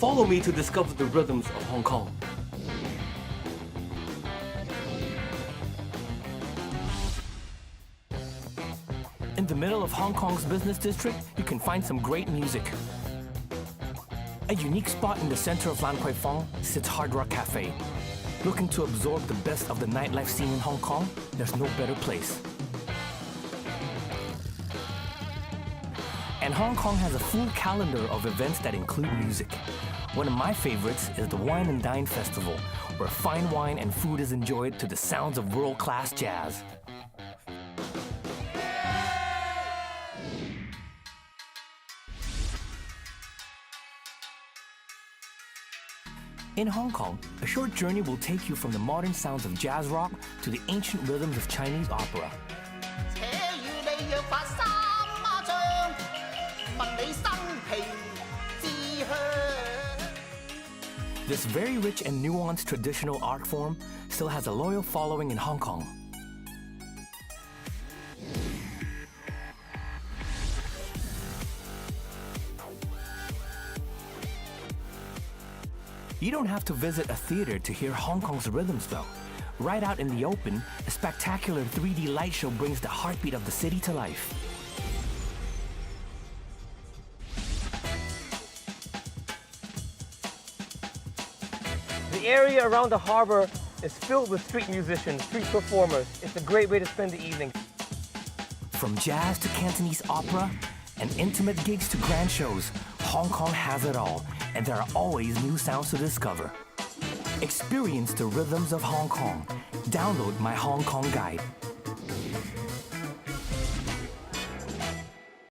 Follow me to discover the rhythms of Hong Kong. In the middle of Hong Kong's business district, you can find some great music. A unique spot in the center of Lan Kwai Fong sits Hard Rock Cafe. Looking to absorb the best of the nightlife scene in Hong Kong? There's no better place. And Hong Kong has a full calendar of events that include music. One of my favorites is the Wine and Dine Festival, where fine wine and food is enjoyed to the sounds of world-class jazz. In Hong Kong, a short journey will take you from the modern sounds of jazz rock to the ancient rhythms of Chinese opera. This very rich and nuanced traditional art form still has a loyal following in Hong Kong. You don't have to visit a theater to hear Hong Kong's rhythms though. Right out in the open, a spectacular 3D light show brings the heartbeat of the city to life. The area around the harbor is filled with street musicians, street performers. It's a great way to spend the evening. From jazz to Cantonese opera and intimate gigs to grand shows, Hong Kong has it all, and there are always new sounds to discover. Experience the rhythms of Hong Kong. Download my Hong Kong Guide.